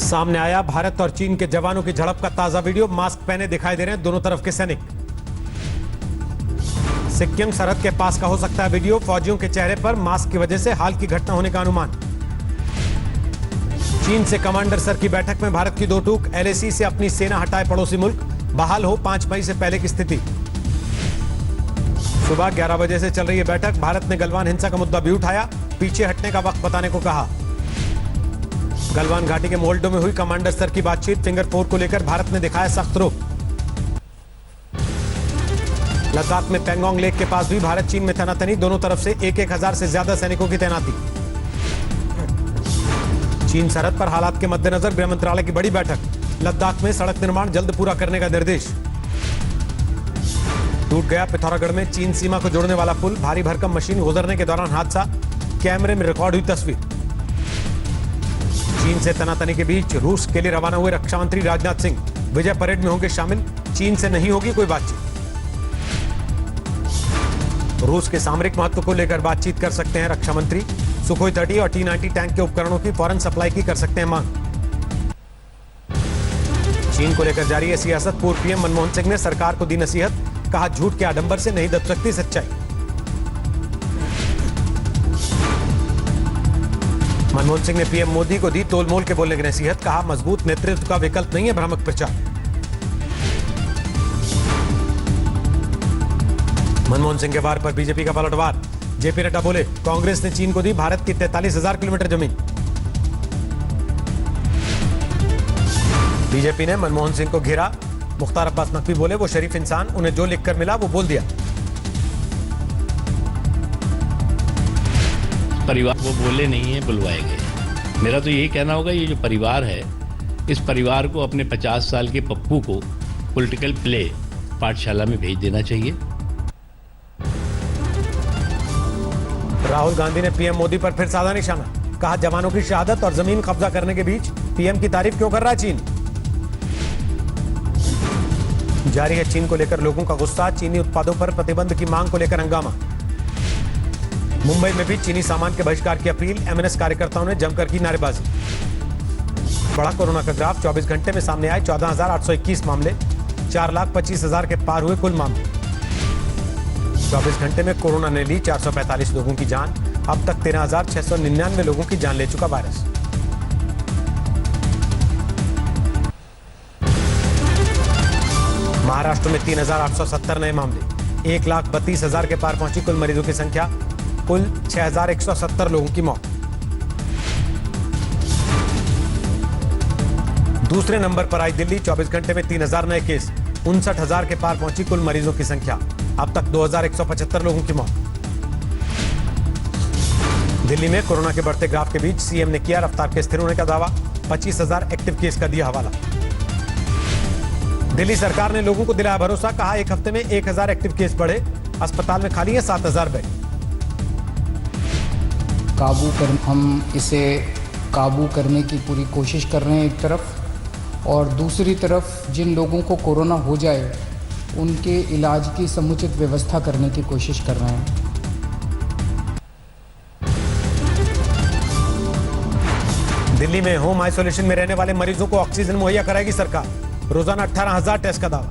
सामने आया भारत और चीन के जवानों की झड़प का ताजा वीडियो। मास्क पहने दिखाई दे रहे हैं दोनों तरफ के सैनिक। सिक्किम सरहद के पास का हो सकता है वीडियो। फौजियों के चेहरे पर मास्क की वजह से हाल की घटना होने का अनुमान। चीन से कमांडर स्तर की बैठक में भारत की दो टूक। एलएसी से अपनी सेना हटाए पड़ोसी मुल्क। बहाल हो 5 मई से पहले की स्थिति। सुबह 11 बजे से चल रही है बैठक। भारत ने गलवान हिंसा का मुद्दा भी उठाया। पीछे हटने का वक्त बताने को कहा। गलवान घाटी के मोल्डो में हुई कमांडर स्तर की बातचीत। फिंगर 4 को लेकर भारत ने दिखाया सख्त रुख। लद्दाख में पेंगोंग लेक के पास भी भारत चीन में तनातनी। दोनों तरफ से 1,000 से ज्यादा सैनिकों की तैनाती। चीन सरहद पर हालात के मद्देनजर गृह मंत्रालय की बड़ी बैठक। लद्दाख में सड़क निर्माण जल्द पूरा करने का निर्देश। टूट गया पिथौरागढ़ में चीन सीमा को जोड़ने वाला पुल। भारी भरकम मशीन गुजरने के दौरान हादसा। कैमरे में रिकॉर्ड हुई तस्वीर। चीन से तनातनी के बीच रूस के लिए रवाना हुए रक्षा मंत्री राजनाथ सिंह विजय परेड में होंगे शामिल। चीन से नहीं होगी कोई बातचीत। रूस के सामरिक महत्व को लेकर बातचीत कर सकते हैं रक्षा मंत्री। सुखोई 30 और T-90 टैंक के उपकरणों की फौरन सप्लाई की कर सकते हैं मांग। चीन को लेकर जारी है सियासत। पूर्व पीएम मनमोहन सिंह ने सरकार को दी नसीहत। कहा झूठ के आडंबर से नहीं दब सकती सच्चाई। मनमोहन सिंह ने पीएम मोदी को दी तोलमोल के बोलने की नसीहत। कहा मजबूत नेतृत्व का विकल्प नहीं है भ्रामक प्रचार। मनमोहन सिंह के वार पर बीजेपी का पलटवार। जेपी नड्डा बोले कांग्रेस ने चीन को दी भारत की 43,000 किलोमीटर जमीन। बीजेपी ने मनमोहन सिंह को घेरा। मुख्तार अब्बास नकवी बोले वो शरीफ इंसान, उन्हें जो लिखकर मिला वो बोल दिया। परिवार वो बोले नहीं है, बुलवाए गए। मेरा तो यही कहना होगा, ये जो परिवार है, इस परिवार को अपने 50 साल के पप्पू को पॉलिटिकल प्ले पाठशाला में भेज देना चाहिए। राहुल गांधी ने पीएम मोदी पर फिर साधा निशाना। कहा जवानों की शहादत और जमीन कब्जा करने के बीच पीएम की तारीफ क्यों कर रहा है चीन। जारी है चीन को लेकर लोगों का गुस्सा। चीनी उत्पादों पर प्रतिबंध की मांग को लेकर हंगामा। मुंबई में भी चीनी सामान के बहिष्कार की अपील। एमएनएस कार्यकर्ताओं ने जमकर की नारेबाजी। बढ़ा कोरोना का ग्राफ। 24 घंटे में सामने आए 14,821 मामले। 4,25,000 के पार हुए कुल मामले। 24 घंटे में कोरोना ने ली 445 लोगों की जान। अब तक 13,699 लोगों की जान ले चुका वायरस। महाराष्ट्र में 3,870 नए मामले। 1,32,000 के पार पहुंची कुल मरीजों की संख्या। कुल 6,170 लोगों की मौत। दूसरे नंबर पर आई दिल्ली। 24 घंटे में 3,000 नए केस। 59,000 के पार पहुंची कुल मरीजों की संख्या। अब तक 2,175 लोगों की मौत। दिल्ली में कोरोना के बढ़ते ग्राफ के बीच सीएम ने किया रफ्तार के स्थिर होने का दावा। 25,000 एक्टिव केस का दिया हवाला। दिल्ली सरकार ने लोगों को दिलाया भरोसा। कहा एक हफ्ते में 1,000 एक्टिव केस बढ़े। अस्पताल में खाली है 7,000 बेड। हम इसे काबू करने की पूरी कोशिश कर रहे हैं एक तरफ, और दूसरी तरफ जिन लोगों को कोरोना हो जाए उनके इलाज की समुचित व्यवस्था करने की कोशिश कर रहे हैं। दिल्ली में होम आइसोलेशन में रहने वाले मरीजों को ऑक्सीजन मुहैया कराएगी सरकार। रोजाना 18,000 टेस्ट का दावा।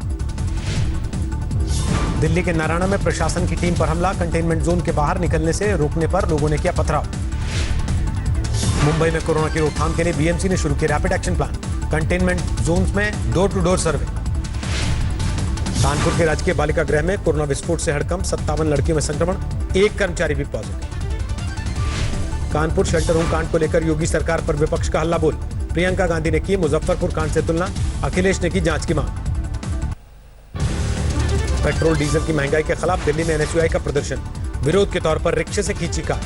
दिल्ली के नारायणा में प्रशासन की टीम पर हमला। कंटेनमेंट जोन के बाहर निकलने से रोकने पर लोगों ने किया पथराव। मुंबई में कोरोना की रोकथाम के लिए बीएमसी ने शुरू किया rapid action plan. Containment zones में door to door survey. Kanpur के राजकीय बालिका गृह में कोरोना विस्फोट से हड़कंप। 57 लड़कियों में संक्रमण। 1 कर्मचारी भी पॉजिटिव। कानपुर शेल्टर होम कांड को लेकर योगी सरकार पर विपक्ष का हल्ला बोल। प्रियंका गांधी ने की मुजफ्फरपुर कांड से तुलना। अखिलेश ने की जांच की मांग। पेट्रोल डीजल की महंगाई के खिलाफ दिल्ली में एनएसयूआई का प्रदर्शन। विरोध के तौर पर रिक्शे से खींची कार।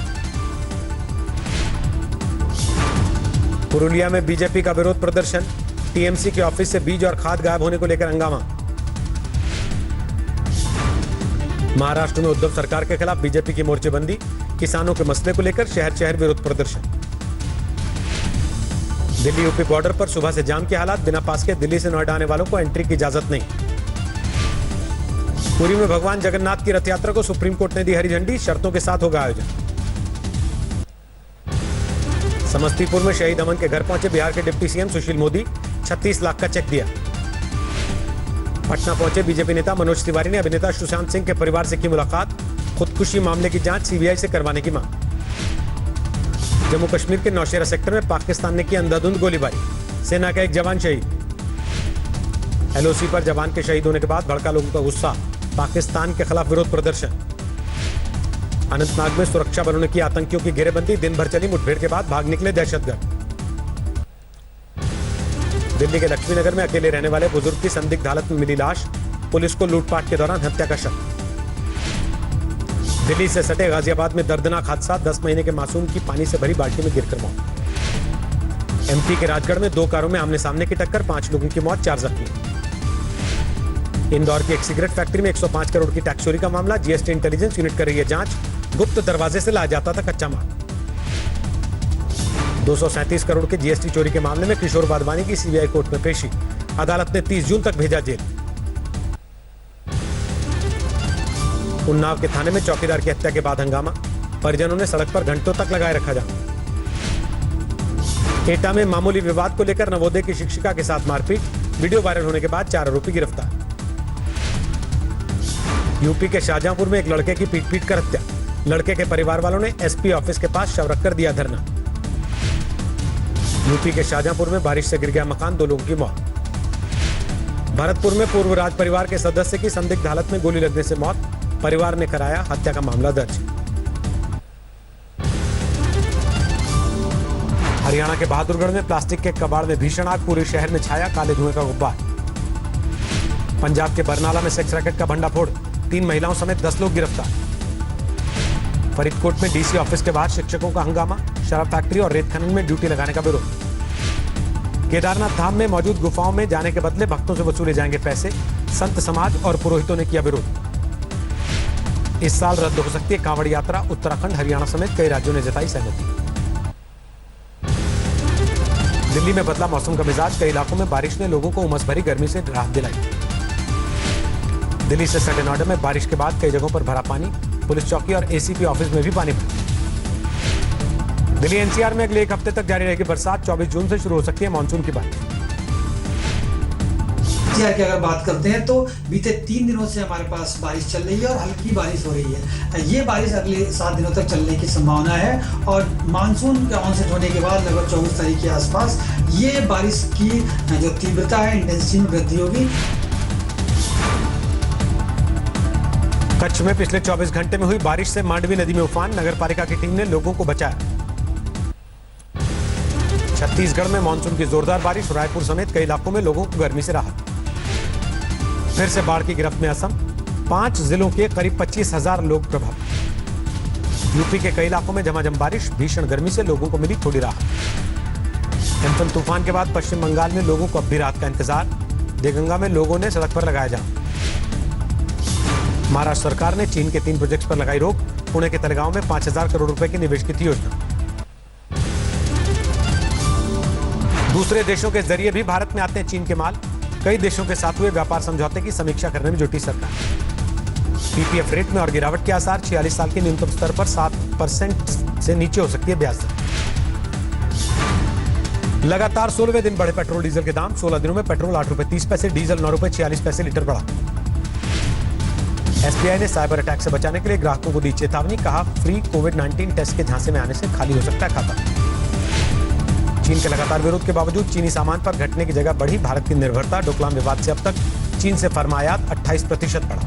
पुरुलिया में बीजेपी का विरोध प्रदर्शन। टीएमसी के ऑफिस से बीज और खाद गायब होने को लेकर हंगामा। महाराष्ट्र में उद्धव सरकार के खिलाफ बीजेपी की मोर्चेबंदी। किसानों के मसले को लेकर शहर शहर विरोध प्रदर्शन। दिल्ली यूपी बॉर्डर पर सुबह से जाम के हालात। बिना पास के दिल्ली से नोएडा आने वालों को एंट्री की इजाजत नहीं। पुरी में भगवान जगन्नाथ की रथ यात्रा को सुप्रीम कोर्ट ने दी हरी झंडी। शर्तों के साथ होगा आयोजन। समस्तीपुर में शहीद अमन के घर पहुंचे बिहार के डिप्टी सीएम सुशील मोदी, 36 लाख का चेक दिया। पटना पहुंचे बीजेपी नेता मनोज तिवारी ने अभिनेता सुशांत सिंह के परिवार से की मुलाकात, खुदकुशी मामले की जांच सीबीआई से करवाने की मांग। जम्मू कश्मीर के नौशेरा सेक्टर में पाकिस्तान ने की अंधाधुंध गोलीबारी, सेना का एक जवान शहीद। एलओसी पर जवान के शहीद होने के बाद भड़का लोगों का गुस्सा, पाकिस्तान के खिलाफ विरोध प्रदर्शन। अनंतनाग में सुरक्षा बलों ने की आतंकियों की घेरेबंदी, दिन भर चली मुठभेड़ के बाद भाग निकले दहशतगर्द। दिल्ली के लक्ष्मी नगर में अकेले रहने वाले बुजुर्ग की संदिग्ध हालत में मिली लाश, पुलिस को लूटपाट के दौरान हत्या का शक। दिल्ली से सटे गाजियाबाद में दर्दनाक हादसा, 10 महीने के मासूम की पानी से भरी बाल्टी में गिरकर मौत। एमपी के राजगढ़ में 2 कारों में आमने सामने की टक्कर, 5 लोगों की मौत, 4 जख्मी। इंदौर की एक सिगरेट फैक्ट्री में 105 करोड़ की टैक्स चोरी का मामला, जीएसटी इंटेलिजेंस यूनिट कर रही है जांच, गुप्त दरवाजे से लाया जाता था कच्चा माल। 237 करोड़ के जीएसटी चोरी के मामले में किशोर वाधवानी की सीबीआई कोर्ट में पेशी, अदालत ने 30 जून तक भेजा जेल। उन्नाव के थाने में चौकीदार की हत्या के बाद हंगामा, परिजनों ने सड़क पर घंटों तक लगाए रखा जाम। एटा में मामूली विवाद को लेकर नवोदय की शिक्षिका के साथ मारपीट, वीडियो वायरल होने के बाद 4 आरोपी गिरफ्तार। यूपी के शाहजहांपुर में एक लड़के की पीट कर हत्या, लड़के के परिवार वालों ने एसपी ऑफिस के पास शव रखकर दिया धरना। यूपी के शाहजहांपुर में बारिश से गिर गया मकान, 2 लोगों की मौत। भरतपुर में पूर्व राज परिवार के सदस्य की संदिग्ध हालत में गोली लगने से मौत, परिवार ने कराया हत्या का मामला दर्ज। हरियाणा के बहादुरगढ़ में प्लास्टिक के कबाड़ में भीषण आग, पूरे शहर में छाया काले धुएं का गुब्बार। पंजाब के बरनाला में सेक्स रैकेट का भंडाफोड़, 3 महिलाओं समेत 10 लोग गिरफ्तार। फरीदकोट में डीसी ऑफिस के बाहर शिक्षकों का हंगामा, शराब फैक्ट्री और रेत खनन में ड्यूटी लगाने का विरोध। केदारनाथ धाम में मौजूद गुफाओं में जाने के बदले भक्तों से वसूले जाएंगे पैसे, संत समाज और पुरोहितों ने किया विरोध। इस साल रद्द हो सकती है कांवड़ यात्रा, उत्तराखंड हरियाणा समेत कई राज्यों ने जताई सहमति। दिल्ली में बदला मौसम का मिजाज, कई इलाकों में बारिश ने लोगों को उमस भरी गर्मी से राहत दिलाई। दिल्ली से सटे नोएडा में बारिश के बाद कई जगहों पर भरा पानी, पुलिस चौकी और एसीपी ऑफिस में भी पानी भरा। दिल्ली एनसीआर में अगले 1 हफ्ते तक जारी रहेगी बरसात, 24 जून से शुरू हो सकती है मानसून की बारिश। एनसीआर की अगर बात करते हैं तो बीते 3 दिनों से हमारे पास बारिश चल रही है और हल्की बारिश हो रही है। ये बारिश अगले 7 दिनों तक चलने की संभावना है और मानसून के ऑनसेट होने के बाद लगभग 24 तारीख के आसपास ये बारिश की जो तीव्रता है, इंटेंसिटी में वृद्धि होगी। कच्छ में पिछले 24 घंटे में हुई बारिश से मांडवी नदी में उफान, नगर पालिका की टीम ने लोगों को बचाया। छत्तीसगढ़ में मानसून की जोरदार बारिश, रायपुर समेत कई इलाकों में लोगों को गर्मी से राहत। फिर से बाढ़ की गिरफ्त में असम, 5 जिलों के करीब 25,000 लोग प्रभावित। यूपी के कई इलाकों में झमाझम बारिश, भीषण गर्मी से लोगों को मिली थोड़ी राहत। एम्फन तूफान के बाद पश्चिम बंगाल में लोगों को अब भी राहत का इंतजार, देगंगा में लोगों ने सड़क पर लगाया जाम। महाराष्ट्र सरकार ने चीन के 3 प्रोजेक्ट्स पर लगाई रोक, पुणे के तलेगांव में 5,000 करोड़ रुपए के निवेश की थी योजना। दूसरे देशों के जरिए भी भारत में आते हैं चीन के माल, कई देशों के साथ हुए व्यापार समझौते की समीक्षा करने में जुटी सरकार। पीपीएफ रेट में और गिरावट के आसार, 46 साल के न्यूनतम स्तर पर 7% से नीचे हो सकती है ब्याज दर। लगातार 16वें दिन बढ़े पेट्रोल डीजल के दाम, 16 दिनों में पेट्रोल 8 रुपए 30 पैसे, डीजल 9 रुपए 46 पैसे लीटर बढ़ा। एसबीआई ने साइबर अटैक से बचाने के लिए ग्राहकों को दी चेतावनी, कहा फ्री कोविड-19 टेस्ट के झांसे में आने से खाली हो सकता है खाता। चीन के लगातार विरोध के बावजूद चीनी सामान पर घटने की जगह बढ़ी भारत की निर्भरता, डोकलाम विवाद से अब तक चीन से फर्म आयात 28% बढ़ा।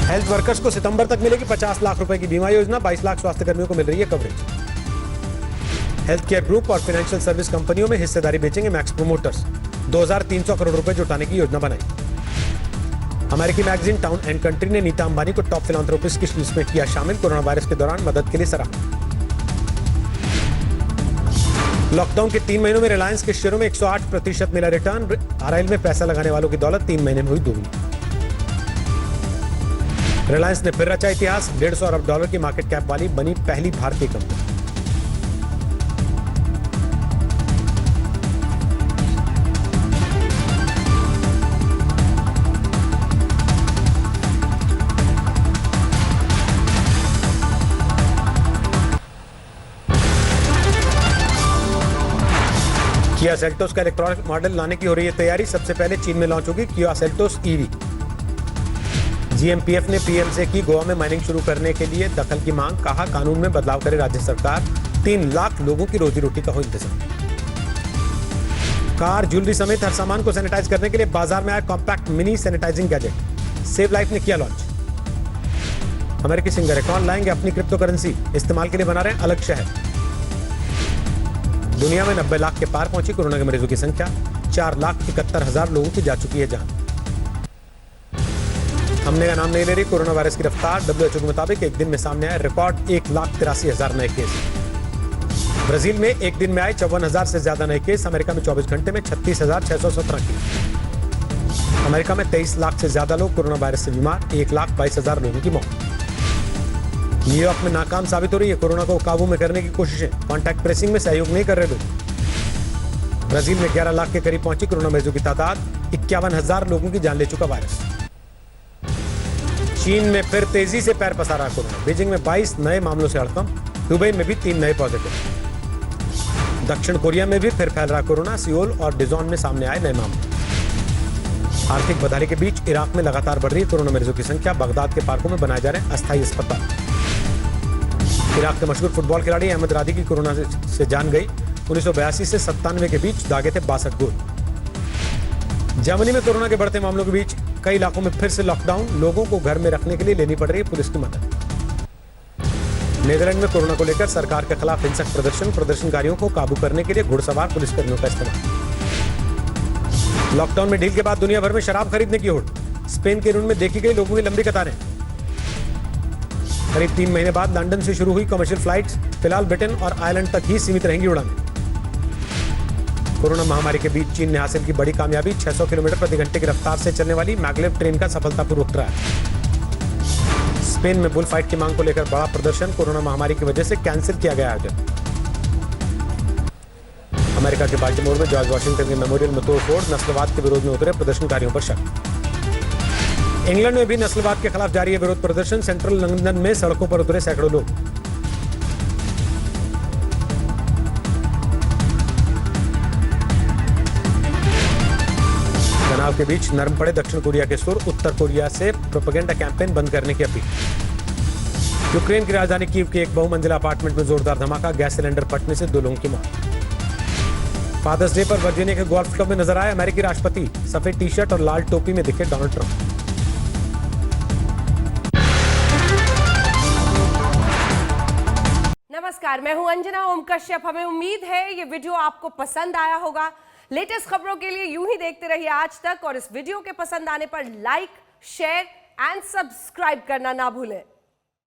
हेल्थ वर्कर्स को सितंबर तक मिलेगी 50 लाख रुपए की बीमा योजना, 22 लाख स्वास्थ्य कर्मियों को मिल रही है कवरेज। हेल्थ केयर ग्रुप और फाइनेंशियल सर्विस कंपनियों में हिस्सेदारी बेचेंगे मैक्स प्रोमोटर्स, 2,300 करोड़ रुपए जुटाने की योजना बनाई। अमेरिकी मैगजीन टाउन एंड कंट्री ने नीता अंबानी को टॉप फिलांथ्रोपिस्ट की लिस्ट में किया शामिल, कोरोना वायरस के दौरान मदद के लिए सराहना। लॉकडाउन के 3 महीनों में रिलायंस के शेयरों में 108% मिला रिटर्न, आरआईएल में पैसा लगाने वालों की दौलत 3 महीने में हुई दोगुनी। रिलायंस ने फिर रचा इतिहास, $150 अरब की मार्केट कैप वाली बनी पहली भारतीय कंपनी। किया सेल्टोस का इलेक्ट्रॉनिक मॉडल लाने की हो रही है तैयारी। सबसे पहले चीन में लॉन्च होगी किया सेल्टोस ईवी। जीएमपीएफ ने पीएम से की गोवा में माइनिंग शुरू करने के लिए दखल की मांग। कहा कानून में बदलाव करे राज्य सरकार। 3 लाख लोगों की रोजी रोटी का हो इंतजाम। कार, ज्वेलरी समेत हर सामान को सैनिटाइज करने के लिए बाजार में आया compact mini sanitising gadget. Save Life ने किया लॉन्च। अमेरिकी सिंगर अकाउंट लाएंगे अपनी क्रिप्टो करेंसी, इस्तेमाल के लिए बना रहे अलग शहर। दुनिया में 90 लाख के पार पहुंची कोरोना के मरीजों की संख्या। 4,71,000 लोगों की जा चुकी है जान। थमने का नाम नहीं ले रही कोरोना वायरस की रफ्तार। WHO के मुताबिक एक दिन में सामने आए रिकॉर्ड 1,83,000 नए केस। ब्राजील में एक दिन में आए 54,000 से ज्यादा नए केस। अमेरिका में 24 घंटे में 36,617 केस। अमेरिका में 23 लाख से ज्यादा लोग कोरोना वायरस से बीमार। 1,22,000 लोगों की मौत। न्यूयॉर्क में नाकाम साबित हो रही है कोरोना को काबू में करने की कोशिशें। कॉन्टैक्ट ट्रेसिंग में सहयोग नहीं कर रहे लोग। ब्राजील में 11 लाख के करीब पहुंची कोरोना मरीजों की तादाद। 51,000 लोगों की जान ले चुका वायरस। चीन में फिर तेजी से पैर पसारा कोरोना। बीजिंग में 22 नए मामलों से हड़कंप। दुबई में भी 3 नए पॉजिटिव। दक्षिण कोरिया में भी फिर फैल रहा कोरोना। सियोल और डिजोन में सामने आए नए मामले। आर्थिक बदहाली के बीच इराक में लगातार बढ़ रही है कोरोना मरीजों की संख्या। बगदाद के पार्कों में बनाए जा रहे हैं अस्थायी अस्पताल। इराक के मशहूर फुटबॉल खिलाड़ी अहमद रादी की कोरोना से जान गई। 1982 से 97 के बीच दागे थे 62 गोल। जर्मनी में कोरोना के बढ़ते मामलों के बीच कई इलाकों में फिर से लॉकडाउन। लोगों को घर में रखने के लिए लेनी पड़ रही है पुलिस की मदद। नीदरलैंड में कोरोना को लेकर सरकार के खिलाफ हिंसक प्रदर्शन। प्रदर्शनकारियों को काबू करने के लिए घुड़सवार पुलिसकर्मियों का इस्तेमाल। लॉकडाउन में ढील के बाद दुनिया भर में शराब खरीदने की होड़। स्पेन के रून में देखी गई लोगों की लंबी कतारें। करीब 3 महीने बाद लंदन से शुरू हुई कमर्शियल फ्लाइट्स। फिलहाल ब्रिटेन और आयरलैंड तक ही सीमित रहेंगी उड़ानें। कोरोना महामारी के बीच चीन ने हासिल की बड़ी कामयाबी। 600 किलोमीटर प्रति घंटे की रफ्तार से चलने वाली मैग्लेव ट्रेन का सफलतापूर्वक ट्रायल। स्पेन में बुल फाइट की मांग को लेकर बड़ा प्रदर्शन। कोरोना महामारी की वजह से कैंसिल किया गया आयोजन। अमेरिका के बाल्टीमोर में जॉर्ज वॉशिंगटन के मेमोरियल में तोड़फोड़। नस्लवाद के विरोध में उतरे प्रदर्शनकारियों पर शक। इंग्लैंड में भी नस्लवाद के खिलाफ जारी है विरोध प्रदर्शन। सेंट्रल लंदन में सड़कों पर उतरे सैकड़ों लोग। तनाव के बीच नरम पड़े दक्षिण कोरिया के सुर। उत्तर कोरिया से प्रोपेगेंडा कैंपेन बंद करने की अपील। यूक्रेन की राजधानी कीव के एक बहुमंजिला अपार्टमेंट में जोरदार धमाका। गैस सिलेंडर फटने से 2 लोगों की मौत। फादर्स डे पर वर्जीनिया के गोल्फ क्लब में नजर आए अमेरिकी राष्ट्रपति। सफेद टी-शर्ट और लाल टोपी में दिखे डोनाल्ड ट्रंप। नमस्कार, मैं हूं अंजना ओम कश्यप। हमें उम्मीद है ये वीडियो आपको पसंद आया होगा। लेटेस्ट खबरों के लिए यूं ही देखते रहिए आज तक और इस वीडियो के पसंद आने पर लाइक, शेयर एंड सब्सक्राइब करना ना भूलें।